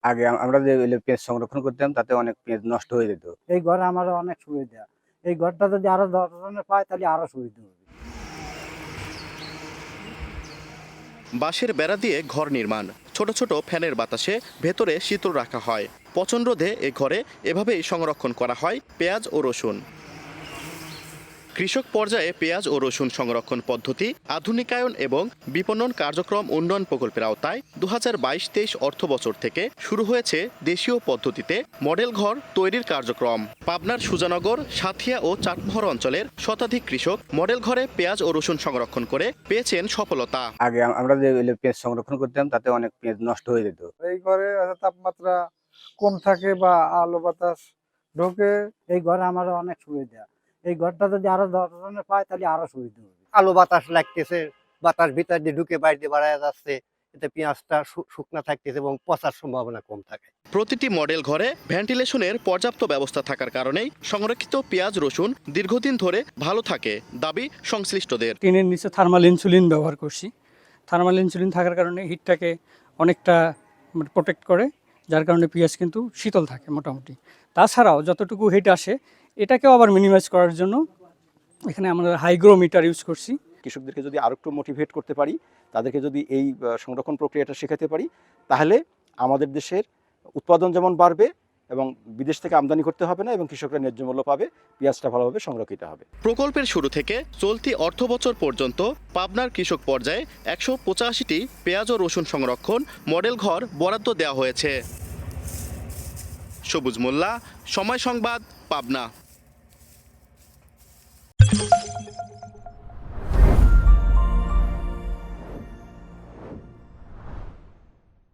আগে আমরা যে পেঁয়াজ সংরক্ষণ করতাম তাতে অনেক পেঁয়াজ নষ্ট হয়ে যেত। এই ঘর আমার অনেক সুবিধা। এই ঘরটা যদি আরো ১০ জনে পায় তাহলে আরো সুবিধা হবে। বাঁশের বেড়া দিয়ে ঘর নির্মাণ, ছোট ছোট ফ্যানের বাতাসে ভেতরে শীতল রাখা হয়। পচন রোধে এ ঘরে এভাবেই সংরক্ষণ করা হয় পেঁয়াজ ও রসুন। কৃষক পর্যায়ে পেঁয়াজ ও রসুন সংরক্ষণ পদ্ধতি আধুনিকায়ন এবং বিপণন কার্যক্রম উন্নয়ন প্রকল্পের আওতায় 2022-23 অর্থবছর থেকে শুরু হয়েছে দেশীয় পদ্ধতিতে মডেল ঘর তৈরির কার্যক্রম। পাবনার সুজানগর, সাথিয়া ও চাটমোহর অঞ্চলের শতাধিক কৃষক মডেল ঘরে পেঁয়াজ ও রসুন সংরক্ষণ করে পেয়েছেন সফলতা। আগে আমরা যে পেঁয়াজ সংরক্ষণ করতাম তাতে অনেক পেঁয়াজ নষ্ট হয়ে যেত। এই ঘরে তাপমাত্রা কম থাকে বা আলো বাতাস ঢোকে। এই ঘর আমার অনেক সুবিধা। এই ঘরটা যদি আরো ১০ জনে পায় তাহলে আরো সুবিধা হবে। আলো বাতাস লাগতেছে, বাতাস ভিতর দিয়ে ঢুকে বাইরে দিয়ে বাড়ায় যাচ্ছে, এতে পেঁয়াজটা শুকনা থাকতেছে এবং পচার সম্ভাবনা কম থাকে। প্রতিটি মডেল ঘরে ভেন্টিলেশনের পর্যাপ্ত ব্যবস্থা থাকার কারণেই সংরক্ষিত পেঁয়াজ রসুন দীর্ঘদিন ধরে ভালো থাকে দাবি সংশ্লিষ্টদের। টিনের নিচে থার্মাল ইনসুলিন ব্যবহার করছি। থার্মাল ইনসুলিন থাকার কারণে হিটটাকে অনেকটা প্রোটেক্ট করে, যার কারণে পেঁয়াজ কিন্তু শীতল থাকে মোটামুটি। তাছাড়াও যতটুকু হিট আসে এটাকেও আবার মিনিমাইজ করার জন্য এখানে আমরা হাইগ্রোমিটার ইউজ করছি। কৃষকদেরকে যদি আরো একটু মোটিভেট করতে পারি, তাদেরকে যদি এই সংরক্ষণ প্রক্রিয়াটা শেখাতে পারি, তাহলে আমাদের দেশের উৎপাদন যেমন বাড়বে এবং বিদেশ থেকে আমদানি করতে হবে না এবং কৃষকরা ন্যায্য মূল্য পাবে, পেঁয়াজটা ভালোভাবে সংরক্ষিত হবে। প্রকল্পের শুরু থেকে চলতি অর্থবছর পর্যন্ত পাবনার কৃষক পর্যায়ে 185টি পেঁয়াজ ও রসুন সংরক্ষণ মডেল ঘর বরাদ্দ দেওয়া হয়েছে। সবুজ মোল্লা, সময় সংবাদ, পাবনা।